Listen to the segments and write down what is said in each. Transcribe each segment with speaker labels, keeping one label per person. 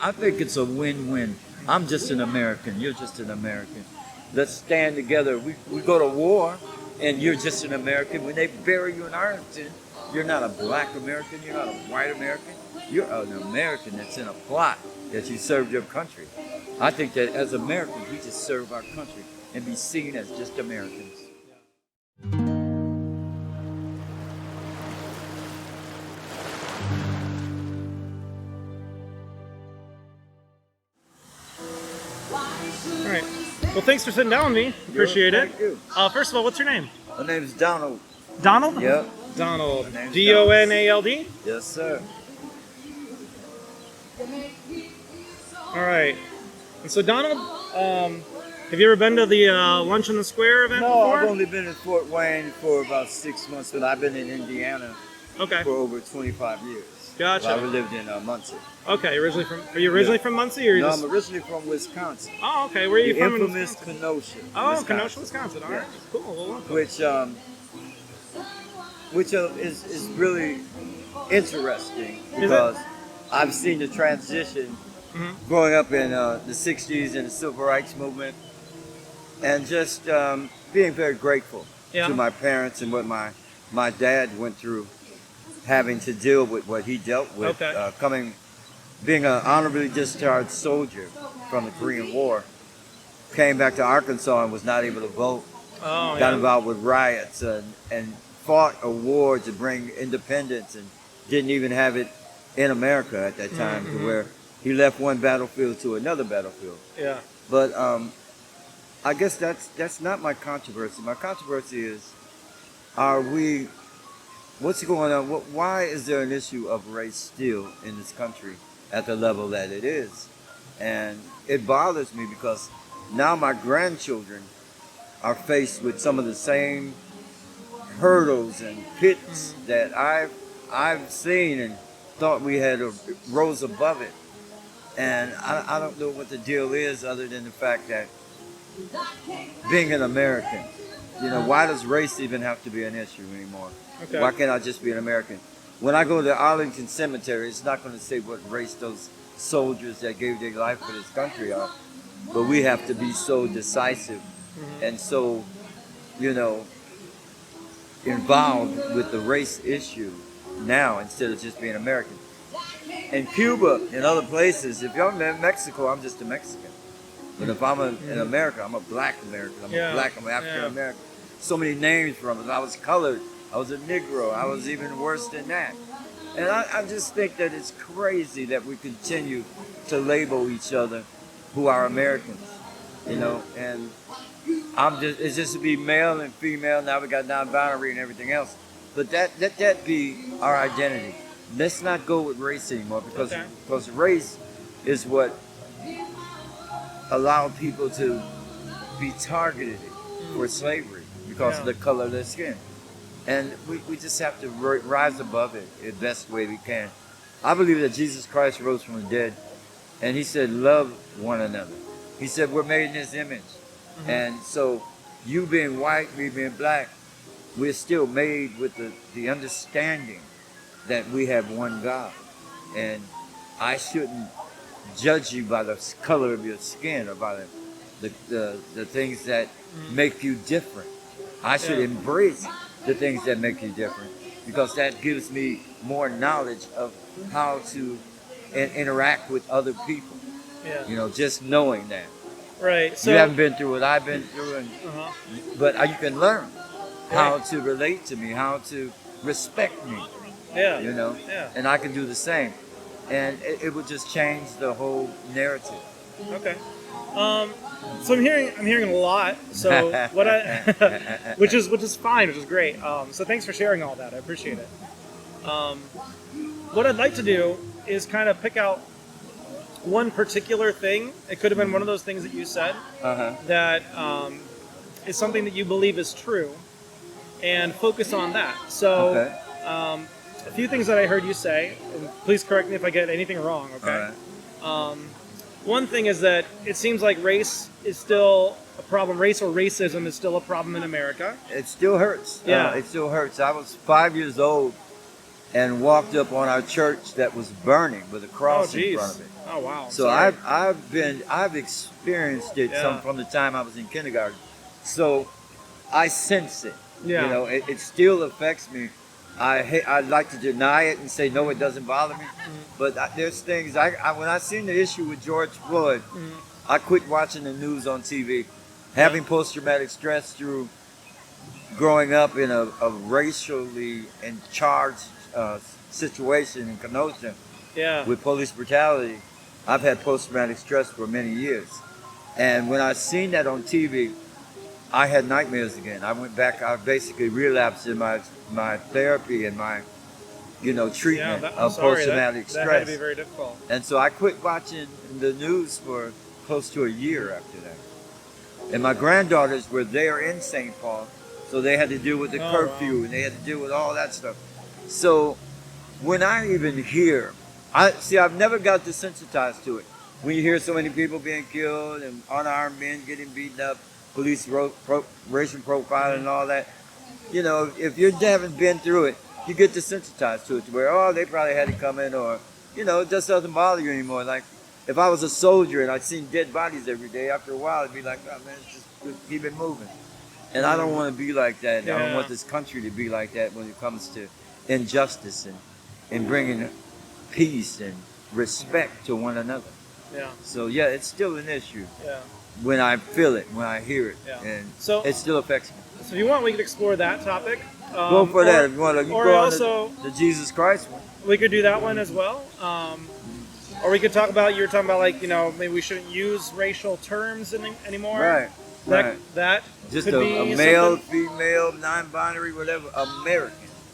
Speaker 1: I think it's a win-win. I'm just an American. You're just an American. Let's stand together. We go to war, and you're just an American. When they bury you in Arlington, you're not a black American. You're not a white American. You're an American that's in a plot that you served your country. I think that as Americans, we just serve our country and be seen as just Americans.
Speaker 2: All right. Well, thanks for sitting down with me. Appreciate it.
Speaker 1: Thank you.
Speaker 2: First of all, what's your name?
Speaker 1: My name is Donald.
Speaker 2: Donald?
Speaker 1: Yep.
Speaker 2: Donald.
Speaker 1: My name's
Speaker 2: Donald.
Speaker 1: Yes, sir.
Speaker 2: All right. And so, Donald, have you ever been to the Lunch in the Square event
Speaker 1: No,
Speaker 2: before?
Speaker 1: I've only been in Fort Wayne for about 6 months, but I've been in Indiana
Speaker 2: Okay.
Speaker 1: for over 25 years.
Speaker 2: Gotcha.
Speaker 1: I lived in Muncie.
Speaker 2: Okay. Are you originally from Muncie, or you
Speaker 1: No,
Speaker 2: just?
Speaker 1: I'm originally from Wisconsin.
Speaker 2: Oh, okay. Where are you
Speaker 1: The
Speaker 2: from?
Speaker 1: infamous
Speaker 2: in Wisconsin?
Speaker 1: Kenosha.
Speaker 2: Oh,
Speaker 1: Wisconsin.
Speaker 2: Kenosha, Wisconsin. All right.
Speaker 1: Yeah.
Speaker 2: Cool. Well, welcome.
Speaker 1: Which is really interesting because I've seen the transition growing up in the 60s and the Civil Rights Movement, and just being very grateful to my parents and what my dad went through, having to deal with what he dealt with, being an honorably discharged soldier from the Korean War, came back to Arkansas and was not able to vote, got involved with riots and fought a war to bring independence, and didn't even have it in America at that time, to where he left one battlefield to another battlefield.
Speaker 2: Yeah.
Speaker 1: But I guess that's not my controversy. My controversy is, what's going on? Why is there an issue of race still in this country at the level that it is? And it bothers me because now my grandchildren are faced with some of the same hurdles and pits that I've seen and thought we had rose above it. And I don't know what the deal is, other than the fact that being an American, why does race even have to be an issue anymore?
Speaker 2: Okay.
Speaker 1: Why can't I just be an American? When I go to Arlington Cemetery, it's not going to say what race those soldiers that gave their life for this country are, but we have to be so decisive and so, involved with the race issue now instead of just being American. In Cuba and other places, if I'm in Mexico, I'm just a Mexican. But if I'm in America, I'm a black American. I'm African American. So many names from us. I was colored. I was a Negro. I was even worse than that. And I just think that it's crazy that we continue to label each other who are Americans, and it's just to be male and female. Now we got non-binary and everything else. But that be our identity. Let's not go with race anymore because race is what allowed people to be targeted for slavery because of the color of their skin. And we just have to rise above it the best way we can. I believe that Jesus Christ rose from the dead, and he said, love one another. He said, we're made in his image. And so you being white, me being black, we're still made with the understanding that we have one God. And I shouldn't judge you by the color of your skin or by the things that make you different. I should embrace the things that make you different, because that gives me more knowledge of how to interact with other people. Just knowing that.
Speaker 2: Right. So
Speaker 1: you haven't been through what I've been through, but you can learn how to relate to me, how to respect me. And I can do the same. And it would just change the whole narrative.
Speaker 2: Okay. So I'm hearing a lot. So what which is fine, which is great. So thanks for sharing all that. I appreciate it. What I'd like to do is kind of pick out one particular thing. It could have been one of those things that you said that is something that you believe is true, and focus on that. So a few things that I heard you say, and please correct me if I get anything wrong, okay? One thing is that it seems like race is still a problem. Race or racism is still a problem in America.
Speaker 1: It still hurts.
Speaker 2: Yeah.
Speaker 1: It still hurts. I was 5 years old and walked up on our church that was burning with a cross in front of it.
Speaker 2: Oh wow.
Speaker 1: So I've experienced it from the time I was in kindergarten. So I sense it.
Speaker 2: Yeah.
Speaker 1: You know, it still affects me. I'd like to deny it and say no, it doesn't bother me. But there's things when I seen the issue with George Floyd, I quit watching the news on TV. Having post-traumatic stress through growing up in a racially and charged situation in Kenosha with police brutality, I've had post-traumatic stress for many years. And when I seen that on TV, I had nightmares again. I went back, I basically relapsed in my therapy and my, treatment of post-traumatic stress.
Speaker 2: That had to be very difficult.
Speaker 1: And so I quit watching the news for close to a year after that. And my granddaughters were there in St. Paul, so they had to deal with the curfew, and they had to deal with all that stuff. So when I even hear, I've never got desensitized to it. When you hear so many people being killed and unarmed men getting beaten up, police racial profiling and all that, if you haven't been through it, you get desensitized to it, to where, they probably had it coming, or, it just doesn't bother you anymore. Like, if I was a soldier and I'd seen dead bodies every day, after a while, it'd be like, oh man, just keep it moving. And I don't want to be like that. I don't want this country to be like that when it comes to injustice and bringing peace and respect to one another. Yeah. So it's still an issue. Yeah. When I feel it, when I hear it, and so it still affects me.
Speaker 2: So if you want, we could explore that topic.
Speaker 1: Go for that. If you want to go also, on the Jesus Christ one.
Speaker 2: We could do that one as well. Or we could talk about, you were talking about maybe we shouldn't use racial terms anymore.
Speaker 1: Right.
Speaker 2: That
Speaker 1: just
Speaker 2: could be
Speaker 1: a male, female, non-binary, whatever.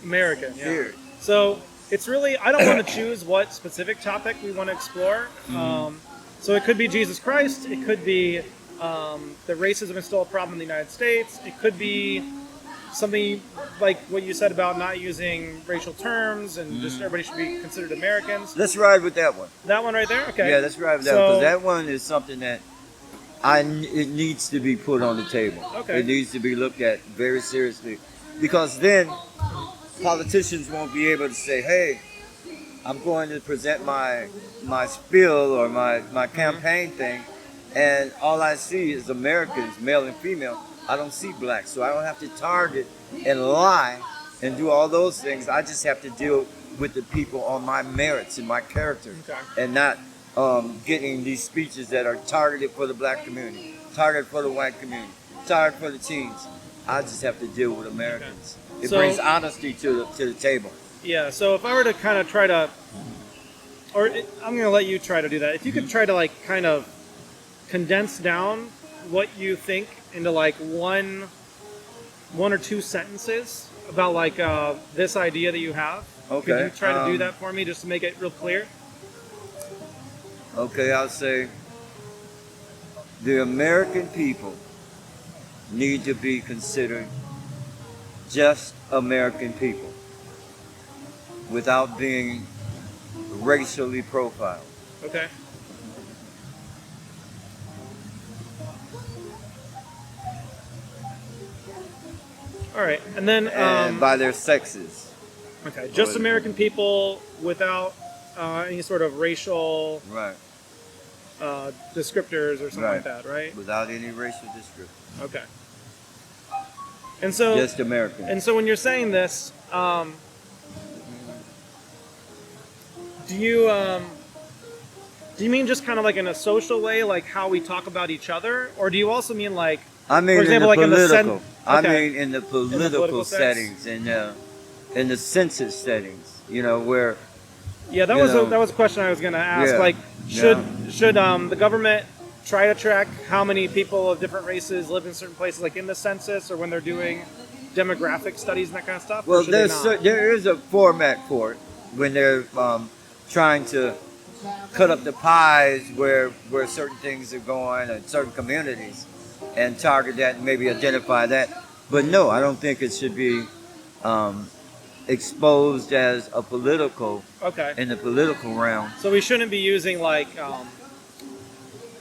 Speaker 1: American.
Speaker 2: Yeah.
Speaker 1: Period.
Speaker 2: So it's really, I don't want to choose what specific topic we want to explore. So it could be Jesus Christ. It could be that racism is still a problem in the United States. It could be something like what you said about not using racial terms and just everybody should be considered Americans.
Speaker 1: Let's ride with that one.
Speaker 2: That one right there? Okay.
Speaker 1: Yeah, let's ride with that one, because that one is something that it needs to be put on the table.
Speaker 2: Okay.
Speaker 1: It needs to be looked at very seriously, because then politicians won't be able to say, hey, I'm going to present my spiel or my campaign thing, and all I see is Americans, male and female. I don't see blacks, so I don't have to target and lie and do all those things. I just have to deal with the people on my merits and my character, and not getting these speeches that are targeted for the black community, targeted for the white community, targeted for the teens. I just have to deal with Americans. It brings honesty to the table.
Speaker 2: Yeah, so if I were to kind of try to, I'm going to let you try to do that. If you could try to kind of condense down what you think into one or two sentences about this idea that you have.
Speaker 1: Okay.
Speaker 2: Could you try to do that for me just to make it real clear?
Speaker 1: Okay, I'll say the American people need to be considered just American people without being racially profiled.
Speaker 2: Okay. All right, and then
Speaker 1: by their sexes.
Speaker 2: Okay, just American people without any sort of racial descriptors or something like that, right?
Speaker 1: Without any racial descriptors.
Speaker 2: Okay. And so
Speaker 1: just American.
Speaker 2: And so when you're saying this, do you mean just kind of in a social way, like how we talk about each other, or do you also mean for example,
Speaker 1: in the political?
Speaker 2: Okay.
Speaker 1: I mean in the political settings, in the census settings, where.
Speaker 2: Yeah, that was a question I was going to ask. Should the government try to track how many people of different races live in certain places, like in the census or when they're doing demographic studies and that kind of stuff?
Speaker 1: Well, there is a format for it when they're trying to cut up the pies where certain things are going in certain communities and target that and maybe identify that. But no, I don't think it should be exposed as a political in the political realm.
Speaker 2: So we shouldn't be using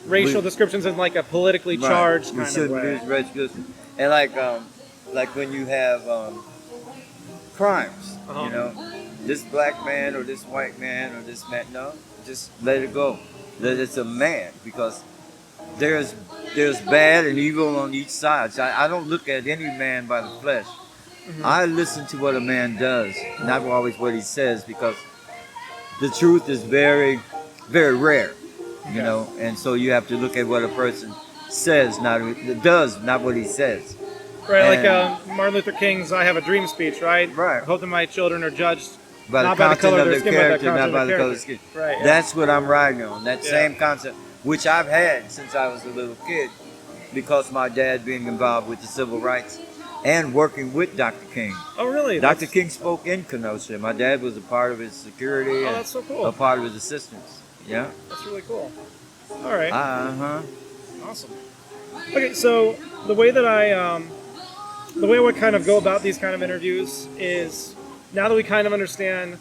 Speaker 2: racial descriptions in a politically charged kind of way.
Speaker 1: Use racial, and like when you have crimes, this black man or this white man or this man. No, just let it go. That it's a man, because there's bad and evil on each side. So I don't look at any man by the flesh. I listen to what a man does, not always what he says, because the truth is very, very rare, you know. And so you have to look at what a person says, not what he says.
Speaker 2: Right, like Martin Luther King's "I Have a Dream" speech, right?
Speaker 1: Right.
Speaker 2: I hope that my children are judged
Speaker 1: By
Speaker 2: not
Speaker 1: the
Speaker 2: by the color
Speaker 1: content
Speaker 2: of their
Speaker 1: of
Speaker 2: skin,
Speaker 1: their
Speaker 2: but
Speaker 1: character, not by the
Speaker 2: their
Speaker 1: color of
Speaker 2: character.
Speaker 1: skin.
Speaker 2: Right. Yeah.
Speaker 1: That's what I'm riding on. That same concept, which I've had since I was a little kid, because my dad being involved with the civil rights and working with Dr. King.
Speaker 2: Oh, really?
Speaker 1: Dr. King spoke in Kenosha. My dad was a part of his security and
Speaker 2: that's so cool.
Speaker 1: a part of his assistance. Yeah.
Speaker 2: That's really cool. All right.
Speaker 1: Uh-huh.
Speaker 2: Awesome. Okay, so the way I would kind of go about these kind of interviews is, now that we kind of understand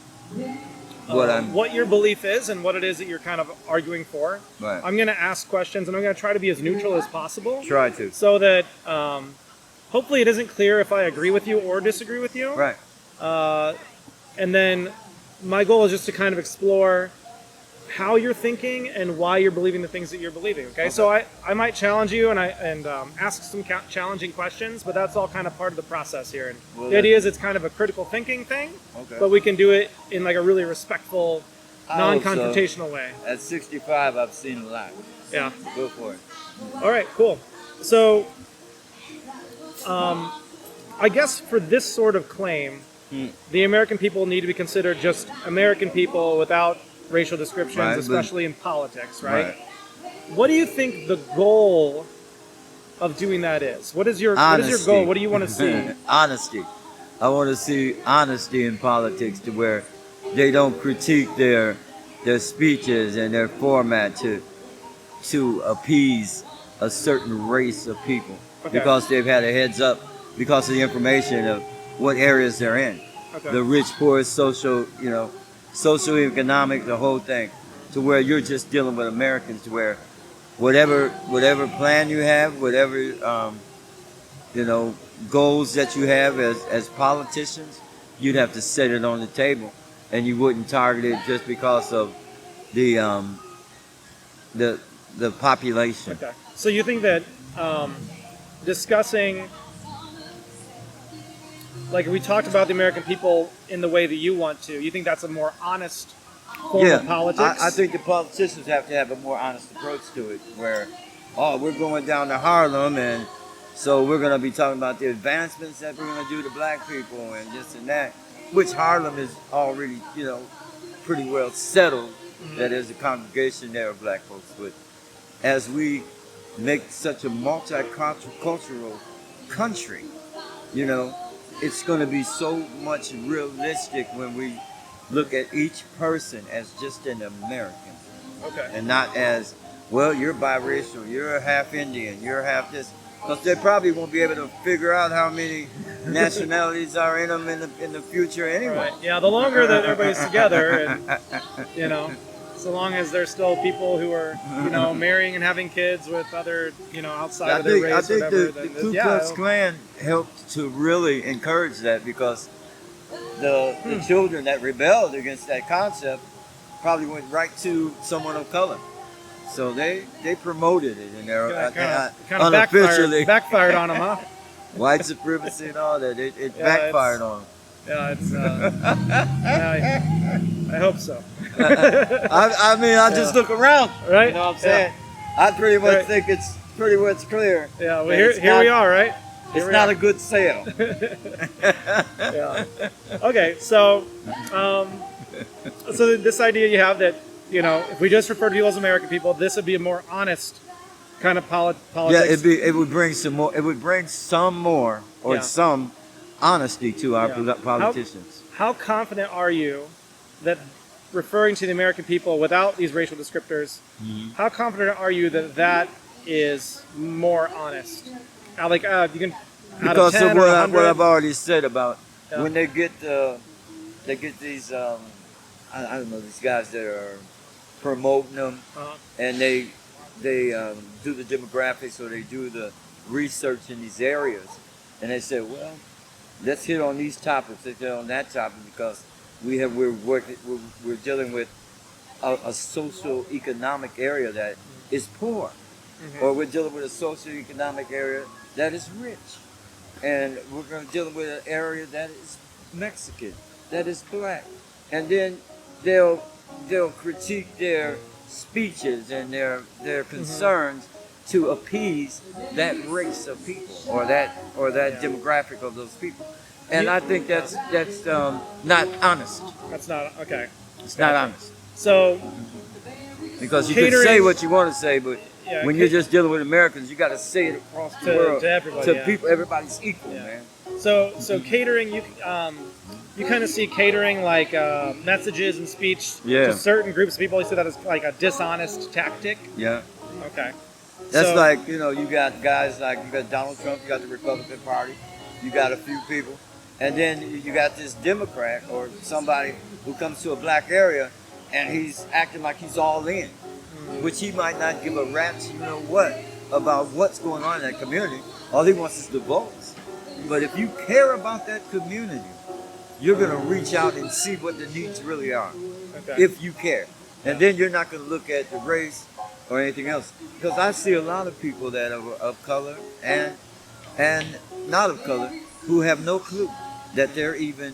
Speaker 2: what your belief is and what it is that you're kind of arguing for,
Speaker 1: Right.
Speaker 2: I'm going to ask questions, and I'm going to try to be as neutral as possible.
Speaker 1: Try to.
Speaker 2: So that hopefully it isn't clear if I agree with you or disagree with you.
Speaker 1: Right.
Speaker 2: And then my goal is just to kind of explore how you're thinking and why you're believing the things that you're believing. Okay. So I might challenge you and ask some challenging questions, but that's all kind of part of the process here. And the idea is it's kind of a critical thinking thing, but we can do it in like a really respectful, non-confrontational way.
Speaker 1: At 65, I've seen a lot.
Speaker 2: Yeah.
Speaker 1: Go for it.
Speaker 2: All right. Cool. So, I guess for this sort of claim, the American people need to be considered just American people without racial descriptions,
Speaker 1: Right,
Speaker 2: especially in politics, right? What do you think the goal of doing that is? What is your goal? What do you want to see?
Speaker 1: Honesty. I want to see honesty in politics, to where they don't critique their speeches and their format to appease a certain race of people, because they've had a heads up because of the information of what areas they're in. The rich, poor, socioeconomic, the whole thing, to where you're just dealing with Americans, to where whatever plan you have, whatever goals that you have as politicians, you'd have to set it on the table, and you wouldn't target it just because of the population.
Speaker 2: Okay. So you think that discussing, like we talked about the American people in the way that you want to, you think that's a more honest form of politics?
Speaker 1: I think the politicians have to have a more honest approach to it, where, we're going down to Harlem, and so we're going to be talking about the advancements that we're going to do to black people and this and that, which Harlem is already, pretty well settled, that there's a congregation there of black folks. But as we make such a multicultural country, it's going to be so much realistic when we look at each person as just an American. And not as, well, you're biracial, you're half Indian, you're half this. Because they probably won't be able to figure out how many nationalities are in them in the future anyway.
Speaker 2: Right. Yeah, the longer that everybody's together, and, so long as there's still people who are, marrying and having kids with other, outside of their race.
Speaker 1: I think
Speaker 2: whatever,
Speaker 1: the Ku Klux Klan helped to really encourage that, because the children that rebelled against that concept probably went right to someone of color. So they promoted it, and they're
Speaker 2: kind of
Speaker 1: unofficially
Speaker 2: backfired on them, huh?
Speaker 1: White supremacy and all that. It backfired on them.
Speaker 2: Yeah, it's. I hope so.
Speaker 1: I just look around.
Speaker 2: Right.
Speaker 1: You know what I'm saying? I pretty much think it's pretty much clear.
Speaker 2: Yeah. Well, here we are, right?
Speaker 1: It's not a good sale.
Speaker 2: Yeah. Okay. So this idea you have that, if we just refer to people as American people, this would be a more honest kind of politics.
Speaker 1: Yeah, it would bring some more. It would bring some more some honesty to our politicians.
Speaker 2: How confident are you that referring to the American people without these racial descriptors, how confident are you that is more honest? You can,
Speaker 1: because
Speaker 2: of 10
Speaker 1: of what I've already said about when they get these I don't know, these guys that are promoting them, and they do the demographics, or they do the research in these areas, and they say, well, let's hit on these topics, let's hit on that topic, because we're dealing with a socio-economic area that is poor, or we're dealing with a socio-economic area that is rich, and we're going to deal with an area that is Mexican, that is black, and then they'll critique their speeches and their concerns to appease that race of people or that demographic of those people. And I think that's not honest.
Speaker 2: That's not okay.
Speaker 1: It's not honest.
Speaker 2: So,
Speaker 1: because you can say what you want to say, but when you're just dealing with Americans, you got to say it across the world
Speaker 2: to everybody.
Speaker 1: To people. Everybody's equal, man.
Speaker 2: So catering, you kind of see catering like messages and speech to certain groups of people. You see that as like a dishonest tactic.
Speaker 1: Yeah.
Speaker 2: Okay.
Speaker 1: That's like, you got guys like, you got Donald Trump, you got the Republican Party, you got a few people, and then you got this Democrat or somebody who comes to a black area and he's acting like he's all in, which he might not give a rat's about what's going on in that community. All he wants is the votes. But if you care about that community, you're going to reach out and see what the needs really are, if you care. And then you're not going to look at the race or anything else. Because I see a lot of people that are of color and not of color who have no clue that they're even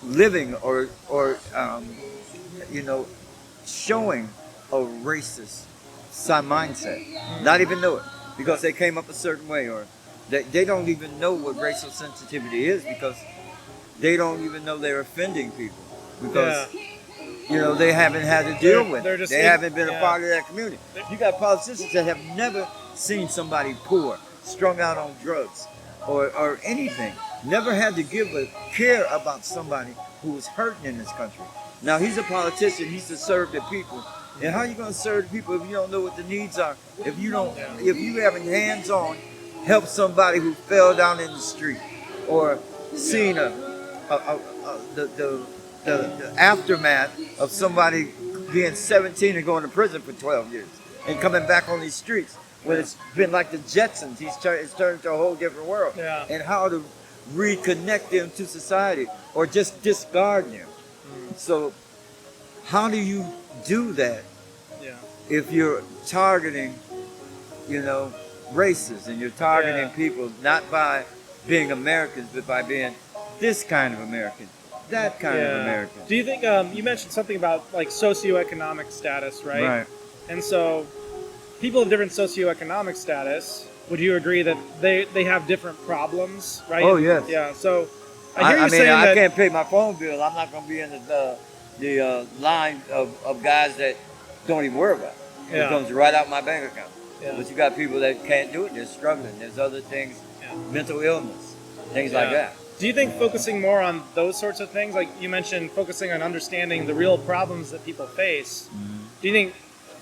Speaker 1: living or showing a racist mindset. Not even know it, because they came up a certain way, or they don't even know what racial sensitivity is, because they don't even know they're offending people, because they haven't had to deal with it. They haven't been a part of that community. You got politicians that have never seen somebody poor, strung out on drugs, or anything. Never had to give a care about somebody who was hurting in this country. Now he's a politician. He's to serve the people. And how are you going to serve the people if you don't know what the needs are? If you haven't hands-on help somebody who fell down in the street, or seen the aftermath of somebody being 17 and going to prison for 12 years and coming back on these streets when it's been like the Jetsons. It's turned into a whole different world. Yeah. And how to reconnect them to society or just discard them. So how do you do that if you're targeting, races, and you're targeting people not by being Americans, but by being this kind of American, that kind of American?
Speaker 2: Do you think, you mentioned something about like socioeconomic status, right? Right. And so people of different socioeconomic status, would you agree that they have different problems, right?
Speaker 1: Oh, yes.
Speaker 2: Yeah, so I hear you saying that
Speaker 1: I can't pay my phone bill. I'm not going to be in the line of guys that don't even worry about it. It comes right out my bank account. Yeah. But you got people that can't do it. They're struggling. There's other things, mental illness, things like that.
Speaker 2: Do you think focusing more on those sorts of things, like you mentioned, focusing on understanding the real problems that people face, do you think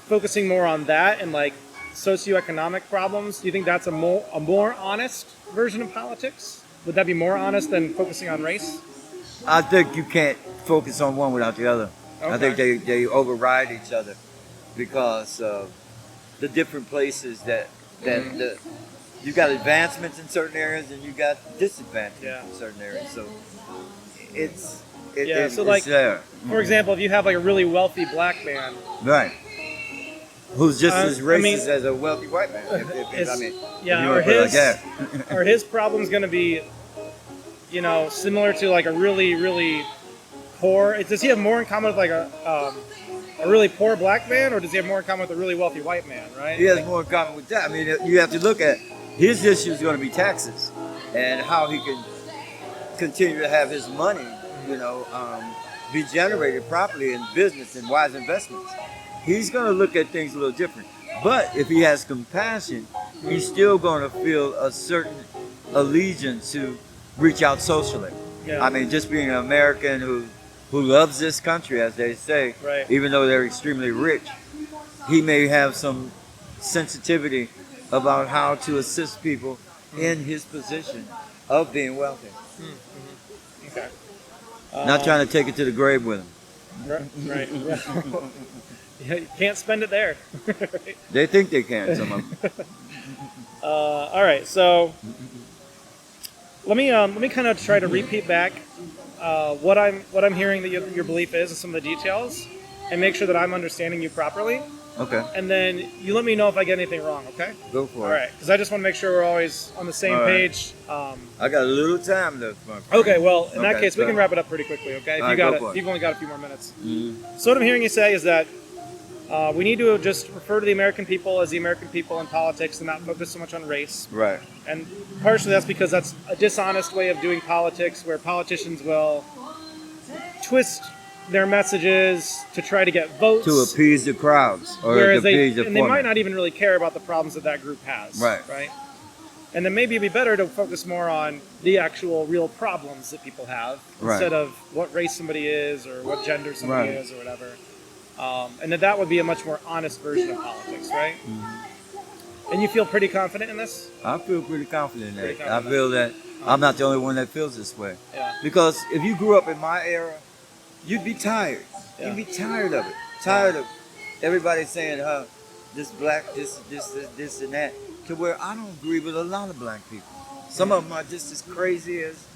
Speaker 2: focusing more on that and like socioeconomic problems, do you think that's a more honest version of politics? Would that be more honest than focusing on race?
Speaker 1: I think you can't focus on one without the other. Okay. I think they override each other because of the different places that you got advancements in certain areas and you got disadvantages in certain areas. So it's there.
Speaker 2: For example, if you have like a really wealthy black man,
Speaker 1: right, who's just as racist as a wealthy white man.
Speaker 2: Are his problems going to be, similar to like a really, really poor? Does he have more in common with like a really poor black man, or does he have more in common with a really wealthy white man? Right?
Speaker 1: He has more in common with that. I mean, you have to look at his issue is going to be taxes and how he can continue to have his money, be generated properly in business and wise investments. He's going to look at things a little different. But if he has compassion, he's still going to feel a certain allegiance to reach out socially. Yeah. I mean, just being an American who loves this country, as they say, even though they're extremely rich, he may have some sensitivity about how to assist people in his position of being wealthy.
Speaker 2: Mm-hmm. Okay.
Speaker 1: Not trying to take it to the grave with him.
Speaker 2: Right. You can't spend it there. Right.
Speaker 1: They think they can, some of them.
Speaker 2: All right, so let me kind of try to repeat back what I'm hearing that your belief is and some of the details, and make sure that I'm understanding you properly.
Speaker 1: Okay.
Speaker 2: And then you let me know if I get anything wrong, okay?
Speaker 1: Go for it.
Speaker 2: All right, because I just want to make sure we're always on the same page.
Speaker 1: I got a little time left, my friend.
Speaker 2: Okay, well, in that case, we can wrap it up pretty quickly, okay? If you've only got a few more minutes.
Speaker 1: Mm-hmm.
Speaker 2: So what I'm hearing you say is that we need to just refer to the American people as the American people in politics and not focus so much on race.
Speaker 1: Right.
Speaker 2: And partially that's because that's a dishonest way of doing politics, where politicians will twist their messages to try to get votes,
Speaker 1: to appease the crowds, or
Speaker 2: whereas
Speaker 1: to appease the
Speaker 2: they might not even really care about the problems that group has. Right. And then maybe it'd be better to focus more on the actual real problems that people have, instead of what race somebody is or what gender somebody is or whatever. And that would be a much more honest version of politics, right? Mm-hmm. And you feel pretty confident in this?
Speaker 1: I feel pretty confident in that. I feel that I'm not the only one that feels this way.
Speaker 2: Yeah.
Speaker 1: Because if you grew up in my era, you'd be tired.
Speaker 2: Yeah.
Speaker 1: You'd be tired of it. Tired of everybody saying, this black, this and that. To where I don't agree with a lot of black people. Some of them are just as crazy as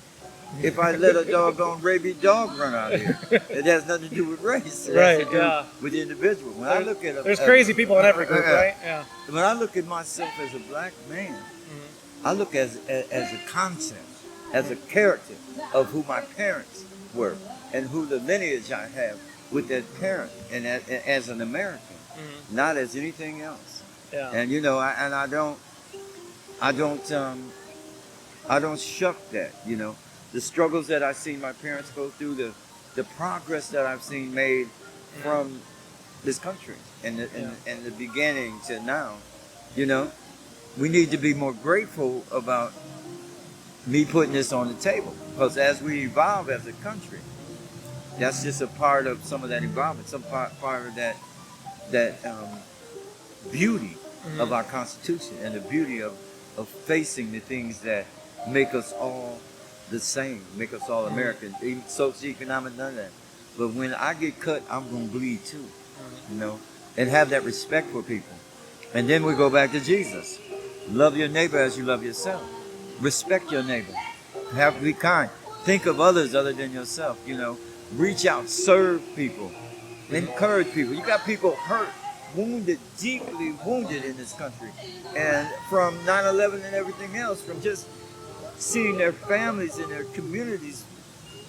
Speaker 1: if I let a doggone rabid dog run out here. It has nothing to do with race. It has to do with the individual. When I look at
Speaker 2: there's crazy people in every group, right? Yeah.
Speaker 1: When I look at myself as a black man, I look as a concept, as a character of who my parents were and who the lineage I have with that parent, and as an American, not as anything else.
Speaker 2: Yeah.
Speaker 1: And I don't shuck that. The struggles that I've seen my parents go through, the progress that I've seen made from this country and the beginning to now. We need to be more grateful about me putting this on the table, because as we evolve as a country, that's just a part of some of that involvement, some part of that beauty of our Constitution, and the beauty of facing the things that make us all the same, make us all American, even socioeconomic, none of that. But when I get cut, I'm going to bleed too, and have that respect for people. And then we go back to Jesus. Love your neighbor as you love yourself. Respect your neighbor. Have to be kind. Think of others other than yourself, Reach out, serve people, encourage people. You got people hurt, wounded, deeply wounded in this country. And from 9/11 and everything else, from just seeing their families and their communities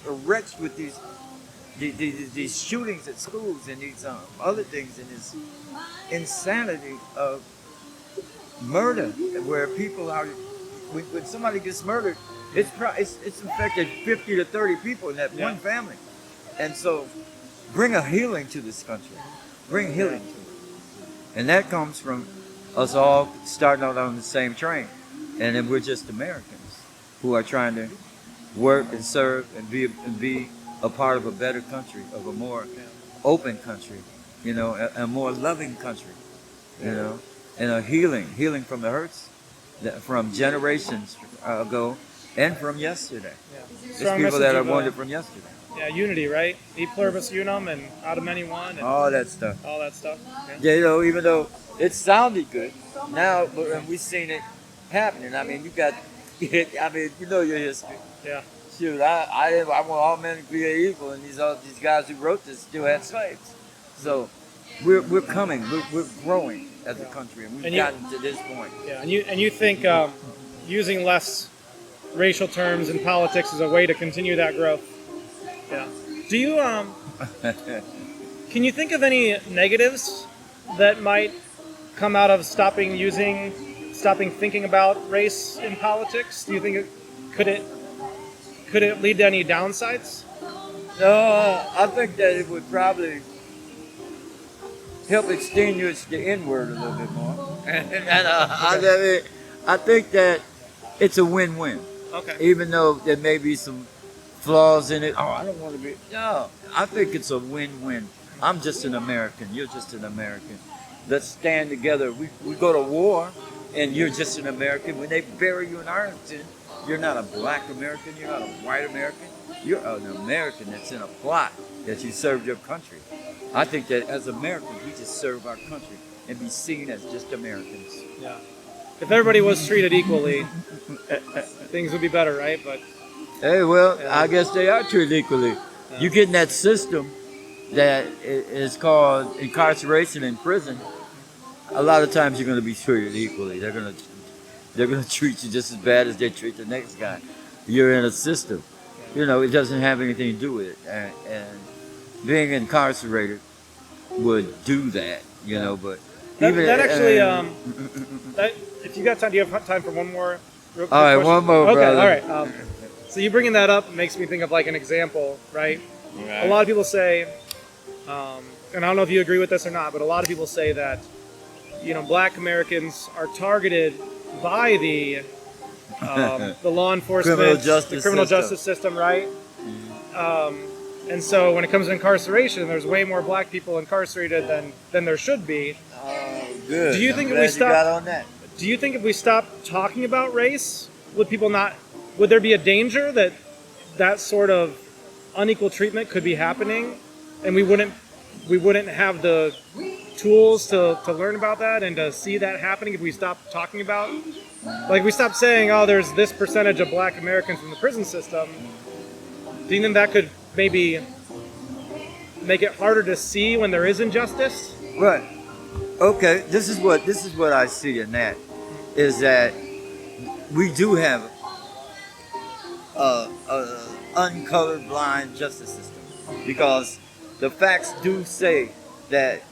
Speaker 1: wrecked with these shootings at schools and these other things, and this insanity of murder, where people are, when somebody gets murdered, it's affected 50 to 30 people in that one family. And so bring a healing to this country. Bring healing to it. And that comes from us all starting out on the same train. And then we're just Americans who are trying to work and serve and be a part of a better country, of a more open country, a more loving country, and a healing from the hurts from generations ago and from yesterday.
Speaker 2: Yeah.
Speaker 1: There's people that are wounded from yesterday.
Speaker 2: Yeah, unity, right? E pluribus unum, and out of many one. And
Speaker 1: all that stuff.
Speaker 2: Yeah.
Speaker 1: Even though it sounded good, now we've seen it happening. I mean, your history.
Speaker 2: Yeah.
Speaker 1: Shoot, I want all men to be equal, and these guys who wrote this still had slaves. So we're coming, we're growing as a country, and we've gotten to this point.
Speaker 2: Yeah, and you think using less racial terms in politics is a way to continue that growth? Yeah. Do you can you think of any negatives that might come out of stopping thinking about race in politics? Do you think could it lead to any downsides?
Speaker 1: No, I think that it would probably help extinguish the N-word a little bit more. I think that it's a win-win.
Speaker 2: Okay.
Speaker 1: Even though there may be some flaws in it. Oh, I don't want to be. No, I think it's a win-win. I'm just an American. You're just an American. Let's stand together. We go to war, and you're just an American. When they bury you in Arlington, you're not a black American. You're not a white American. You're an American that's in a plot that you served your country. I think that as Americans, we just serve our country and be seen as just Americans.
Speaker 2: Yeah. If everybody was treated equally, things would be better, right? But
Speaker 1: Hey, well,
Speaker 2: Yeah.
Speaker 1: I guess they are treated equally.
Speaker 2: Yeah.
Speaker 1: You get in that system that is called incarceration in prison. A lot of times you're going to be treated equally. They're gonna treat you just as bad as they treat the next guy. You're in a system. You know, it doesn't have anything to do with it. And being incarcerated would do that. You know, but
Speaker 2: That actually, that, if you got time, do you have time for one more? Real quick
Speaker 1: all right,
Speaker 2: question?
Speaker 1: one more,
Speaker 2: Okay,
Speaker 1: brother.
Speaker 2: all right. So you bringing that up makes me think of like an example, right?
Speaker 1: Right.
Speaker 2: A lot of people say, and I don't know if you agree with this or not, but a lot of people say that, Black Americans are targeted by the law enforcement, the criminal justice system, right? And so when it comes to incarceration, there's way more Black people incarcerated than there should be.
Speaker 1: Oh, good.
Speaker 2: Do you think if we stop? Do you think if we stopped talking about race, would there be a danger that sort of unequal treatment could be happening, and we wouldn't have the tools to learn about that and to see that happening if we stopped talking about, like, we stopped saying, oh, there's this percentage of Black Americans in the prison system. Do you think that could maybe make it harder to see when there is injustice?
Speaker 1: Right. Okay. This is what I see in that is that we do have a uncolored blind justice system, because the facts do say that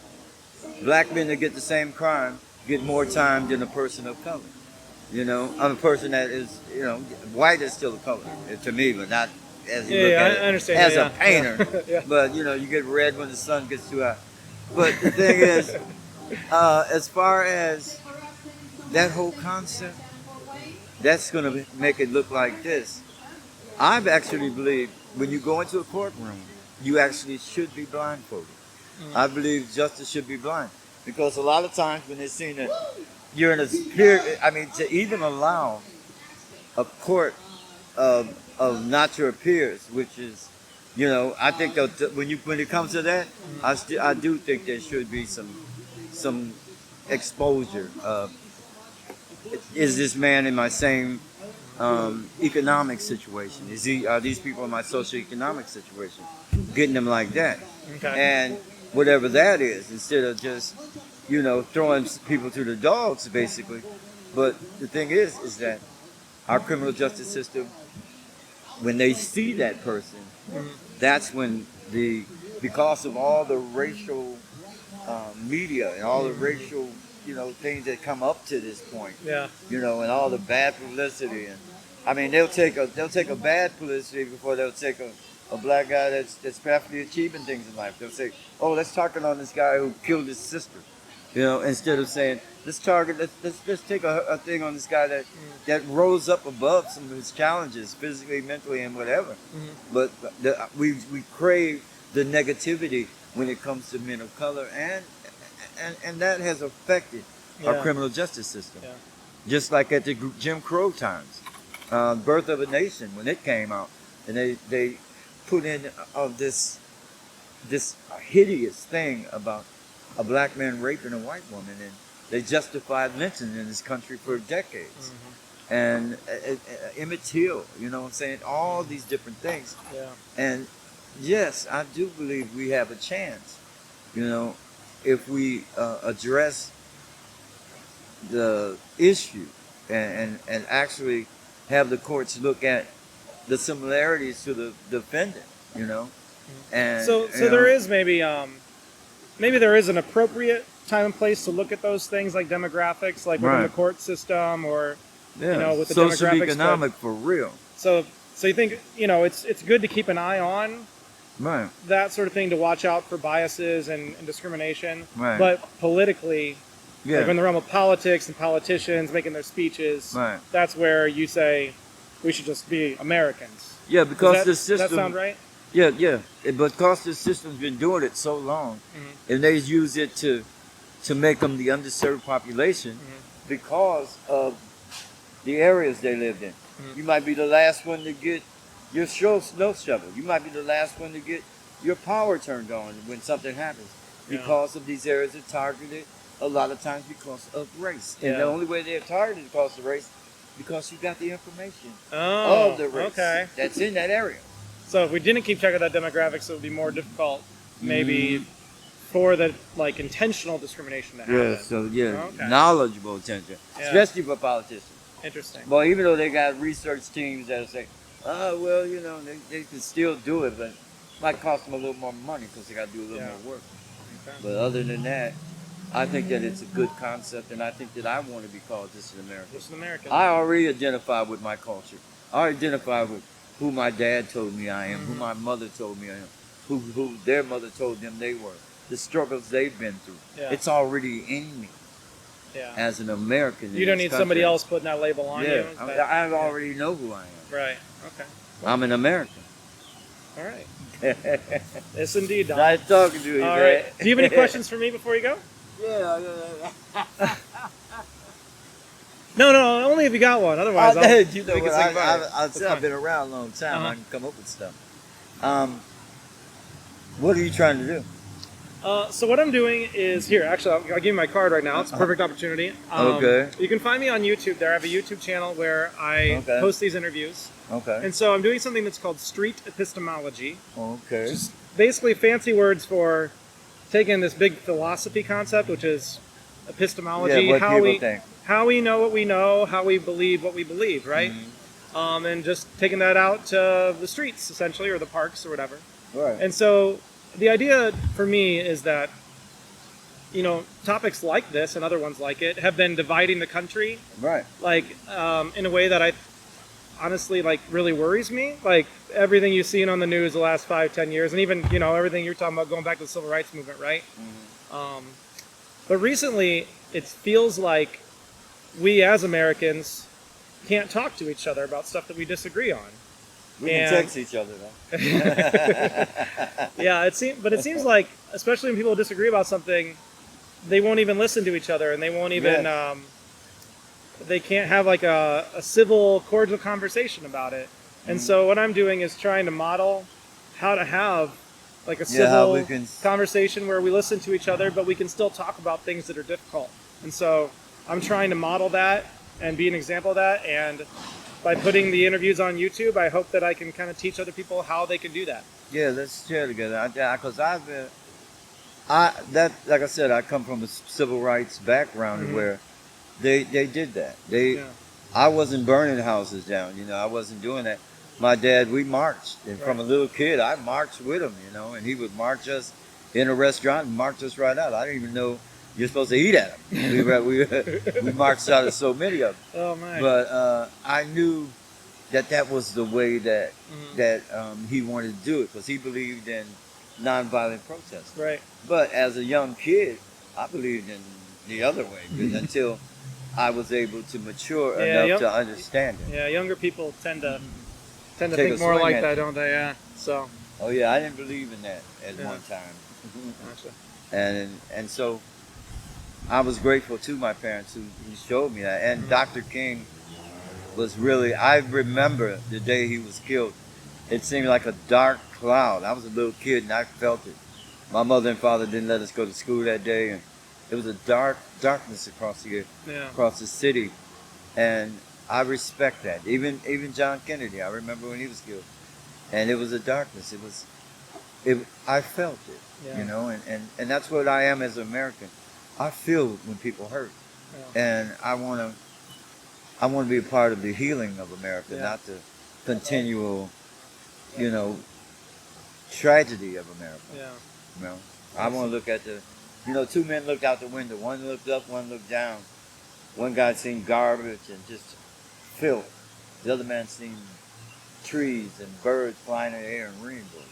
Speaker 1: Black men that get the same crime get more time than a person of color. I'm a person that is, white is still a color to me, but not as you look at it
Speaker 2: I understand
Speaker 1: as
Speaker 2: that,
Speaker 1: a painter.
Speaker 2: Yeah.
Speaker 1: But you get red when the sun gets too hot. But the thing is, as far as that whole concept, that's going to make it look like this. I've actually believed when you go into a courtroom, you actually should be blindfolded. I believe justice should be blind, because a lot of times when they're seeing that you're in a period, to even allow a court of not your peers, which is, I think that when it comes to that, I do think there should be some exposure. Is this man in my same economic situation? Are these people in my socioeconomic situation? Getting them like that.
Speaker 2: Okay.
Speaker 1: And whatever that is, instead of just, throwing people to the dogs, basically. But the thing is that our criminal justice system, when they see that person, that's when because of all the racial media and all the racial, things that come up to this point,
Speaker 2: Yeah.
Speaker 1: and all the bad publicity, and they'll take a bad publicity before they'll take a Black guy that's perfectly achieving things in life. They'll say, oh, let's target on this guy who killed his sister, instead of saying let's take a thing on this guy that rose up above some of his challenges physically, mentally, and whatever. But we crave the negativity when it comes to men of color, and that has affected our criminal justice system.
Speaker 2: Yeah.
Speaker 1: Just like at the Jim Crow times, Birth of a Nation, when it came out, and they put in this hideous thing about a Black man raping a white woman, and they justified lynching in this country for decades. And Emmett Till, you know what I'm saying? All these different things.
Speaker 2: Yeah.
Speaker 1: And yes, I do believe we have a chance, if we address the issue and actually have the courts look at the similarities to the defendant, And
Speaker 2: So there is maybe there is an appropriate time and place to look at those things, like demographics, like within the court system, or with the demographics.
Speaker 1: Socioeconomic for real.
Speaker 2: So you think it's good to keep an eye on
Speaker 1: Right.
Speaker 2: that sort of thing, to watch out for biases and discrimination.
Speaker 1: Right.
Speaker 2: But politically,
Speaker 1: Yeah.
Speaker 2: like in the realm of politics and politicians making their speeches,
Speaker 1: Right.
Speaker 2: that's where you say we should just be Americans.
Speaker 1: Yeah, because the
Speaker 2: Does
Speaker 1: system.
Speaker 2: that sound right?
Speaker 1: Yeah. Because the system's been doing it so long, and they use it to make them the underserved population because of the areas they lived in. You might be the last one to get your snow shovel. You might be the last one to get your power turned on when something happens, because of these areas are targeted a lot of times because of race. And the only way they're targeted because of race because you got the information
Speaker 2: Oh,
Speaker 1: of the race
Speaker 2: okay.
Speaker 1: that's in that area.
Speaker 2: So if we didn't keep track of that demographics, it would be more difficult, maybe, for the like intentional discrimination to happen.
Speaker 1: Yeah, so
Speaker 2: Okay.
Speaker 1: knowledgeable attention,
Speaker 2: Yeah.
Speaker 1: especially for politicians.
Speaker 2: Interesting.
Speaker 1: Well, even though they got research teams that say, oh, well, they can still do it, but it might cost them a little more money because they got to do a little more work.
Speaker 2: Okay.
Speaker 1: But other than that, I think that it's a good concept, and I think that I want to be called This is America.
Speaker 2: This is American.
Speaker 1: I already identify with my culture. I identify with who my dad told me I am, who my mother told me I am, who their mother told them they were, the struggles they've been through.
Speaker 2: Yeah.
Speaker 1: It's already in me as an American.
Speaker 2: You don't need somebody else putting that label on you.
Speaker 1: I already know who I am.
Speaker 2: Right. Okay.
Speaker 1: I'm an American.
Speaker 2: All right. Yes, indeed, Don.
Speaker 1: Nice talking to you,
Speaker 2: All
Speaker 1: man.
Speaker 2: right. Do you have any questions for me before you go?
Speaker 1: Yeah.
Speaker 2: No, only if you got one. Otherwise,
Speaker 1: you know
Speaker 2: we can
Speaker 1: what,
Speaker 2: say goodbye.
Speaker 1: I've been around a long time. I can come up with stuff. What are you trying to do?
Speaker 2: So what I'm doing is here. Actually, I'll give you my card right now. It's a perfect opportunity.
Speaker 1: Okay.
Speaker 2: You can find me on YouTube. There, I have a YouTube channel where I post these interviews.
Speaker 1: Okay.
Speaker 2: And so I'm doing something that's called street epistemology.
Speaker 1: Okay.
Speaker 2: Just basically fancy words for taking this big philosophy concept, which is epistemology.
Speaker 1: Yeah, what people think.
Speaker 2: How we know what we know, how we believe what we believe, right? And just taking that out to the streets, essentially, or the parks or whatever.
Speaker 1: Right.
Speaker 2: And so the idea for me is that, topics like this and other ones like it have been dividing the country.
Speaker 1: Right.
Speaker 2: Like, in a way that I honestly, really worries me. Like, everything you've seen on the news the last 5-10 years, and even, everything you're talking about going back to the civil rights movement, right? But recently, it feels like we as Americans can't talk to each other about stuff that we disagree on.
Speaker 1: We can text each other, though.
Speaker 2: Yeah, it seems like, especially when people disagree about something, they won't even listen to each other, and they won't even, they can't have like a civil, cordial conversation about it. And so what I'm doing is trying to model how to have like a civil conversation where we listen to each other, but we can still talk about things that are difficult. And so I'm trying to model that and be an example of that. And by putting the interviews on YouTube, I hope that I can kind of teach other people how they can do that.
Speaker 1: Yeah, let's share together. Because like I said, I come from a civil rights background where they did that. I wasn't burning houses down. I wasn't doing that. My dad, we marched, and from a little kid, I marched with him. And he would march us in a restaurant and march us right out. I didn't even know you're supposed to eat at them. We marched out of so many of them.
Speaker 2: Oh my!
Speaker 1: But I knew that was the way that he wanted to do it, because he believed in nonviolent protest.
Speaker 2: Right.
Speaker 1: But as a young kid, I believed in the other way, until I was able to mature enough to understand it.
Speaker 2: Yeah, younger people tend to think more like that, don't they? Yeah. So.
Speaker 1: Oh yeah, I didn't believe in that at one time.
Speaker 2: Gotcha.
Speaker 1: And so I was grateful to my parents who showed me that. And Dr. King was really, I remember the day he was killed. It seemed like a dark cloud. I was a little kid and I felt it. My mother and father didn't let us go to school that day, and it was a darkness across the city. And I respect that. Even John Kennedy, I remember when he was killed. And it was a darkness. I felt it, and that's what I am as an American. I feel when people hurt, and I want to be a part of the healing of America, not the continual, tragedy of America. I want to look at two men looked out the window. One looked up, one looked down. One guy seen garbage and just filth. The other man seen trees and birds flying in the air and rainbows.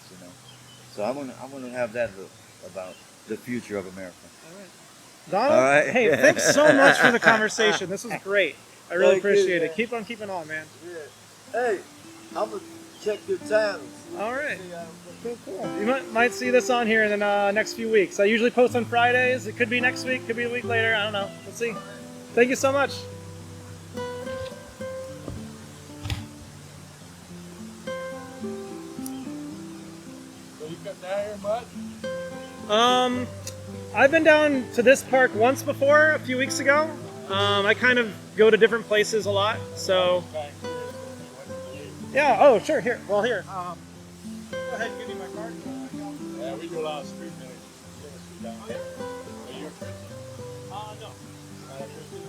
Speaker 1: So I want to have that look about the future of America.
Speaker 2: All right. Donald, hey, thanks so much for the conversation. This was great. I really appreciate it. Keep on keeping on, man.
Speaker 1: Yeah. Hey, I'm going to check your time.
Speaker 2: All right. Cool. You might see this on here in the next few weeks. I usually post on Fridays. It could be next week, could be a week later. I don't know. We'll see. Thank you so much.
Speaker 3: So you come down here much?
Speaker 2: I've been down to this park once before, a few weeks ago. I kind of go to different places a lot, so
Speaker 3: Kind of curious to see what you believe.
Speaker 2: yeah. Oh, sure. Here. Well, here. Go ahead and give me my card.
Speaker 3: Yeah, we do a lot of street ministry down here. Are you a Christian?
Speaker 2: No.
Speaker 3: Not a Christian?